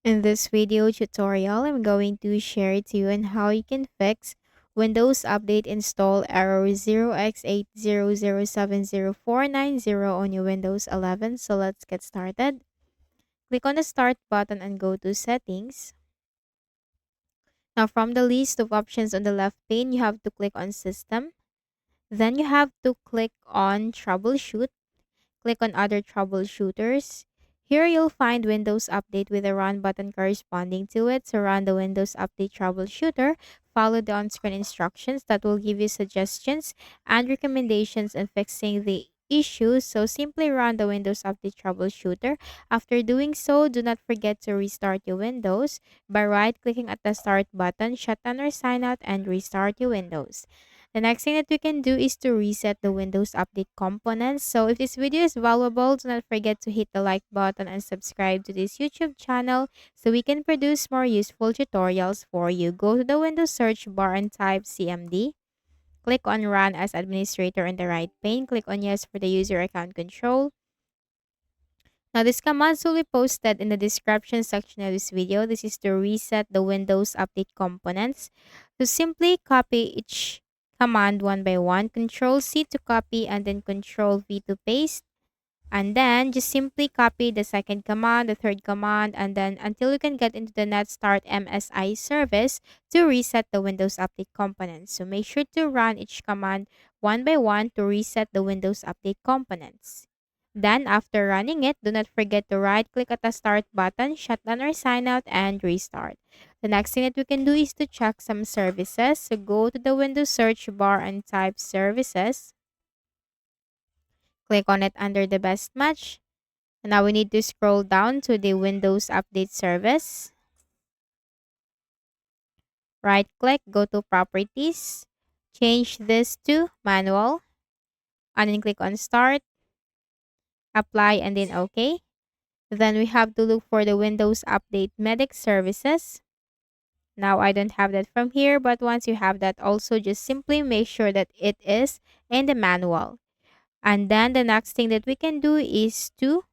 In this video tutorial, I'm going to share to you on how you can fix Windows Update install error 0x80070490 on your Windows 11. So let's get started. Click on the Start button and go to Settings. Now from the list of options on the left pane, you have to click on System. Then you have to click on Troubleshoot. Click on Other Troubleshooters. Here you'll find Windows Update with a Run button corresponding to it. So run the Windows Update Troubleshooter. Follow the on-screen instructions that will give you suggestions and recommendations on fixing the issue. So simply run the Windows Update Troubleshooter. After doing so, do not forget to restart your Windows by right-clicking at the Start button, shut down or sign out, and restart your Windows. The next thing that we can do is to reset the Windows Update components. So if this video is valuable, do not forget to hit the like button and subscribe to this YouTube channel so we can produce more useful tutorials for you. Go to the Windows search bar and type CMD. Click on Run as Administrator in the right pane. Click on Yes for the user account control. Now, these commands will be posted in the description section of this video. This is to reset the Windows Update components. To simply copy each command one by one, Control C to copy and then Control V to paste. And then just simply copy the second command, the third command, and then until you can get into the Net Start MSI service to reset the Windows Update components. So make sure to run each command one by one to reset the Windows Update components. Then after running it, do not forget to right click at the Start button, shut down or sign out, and restart. The next thing that we can do is to check some services. So go to the Windows search bar and type Services. Click on it under the best match. And now we need to scroll down to the Windows Update service. Right click, go to Properties. Change this to Manual. And then click on Start, Apply, and then OK. Then we have to look for the Windows Update Medic Services. Now I don't have that from here, but once you have that, also just simply make sure that it is in the manual. And then the next thing that we can do is to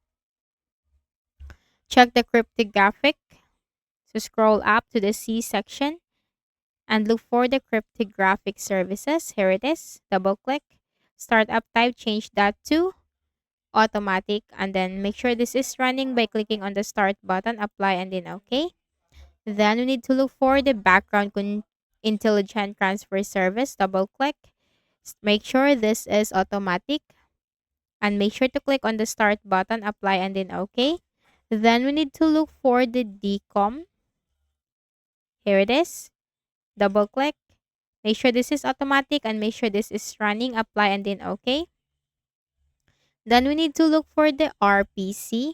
check the cryptographic. So scroll up to the C section and look for the cryptographic services. Here it is. Double click. Startup type, change that to automatic. And then make sure this is running by clicking on the Start button, apply, and then OK. Then we need to look for the background intelligent transfer service. Double click. Make sure this is automatic. And make sure to click on the Start button, apply, and then OK. Then we need to look for the DCOM. Here it is. Double click. Make sure this is automatic and make sure this is running, apply, and then OK. Then we need to look for the RPC.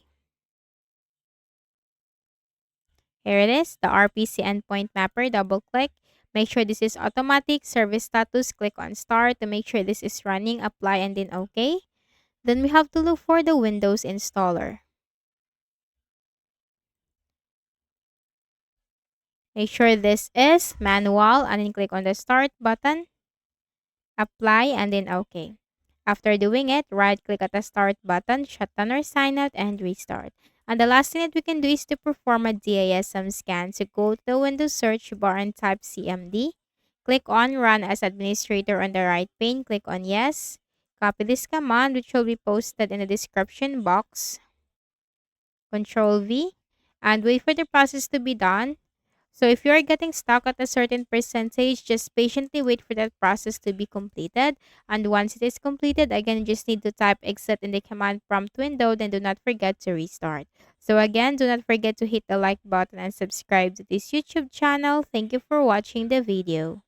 Here it is, the RPC endpoint mapper. Double click. Make sure this is automatic. Service status, click on Start to make sure this is running, apply, and then OK. Then we have to look for the Windows installer. Make sure this is manual and then click on the Start button, apply, and then OK. After doing it, right-click at the Start button, shut down or sign out, and restart. And the last thing that we can do is to perform a DISM scan. So go to the Windows search bar and type CMD. Click on Run as Administrator on the right pane. Click on Yes. Copy this command, which will be posted in the description box. Control V. And wait for the process to be done. So if you are getting stuck at a certain percentage, just patiently wait for that process to be completed. And once it is completed, again, you just need to type exit in the command prompt window. Then do not forget to restart. So again, do not forget to hit the like button and subscribe to this YouTube channel. Thank you for watching the video.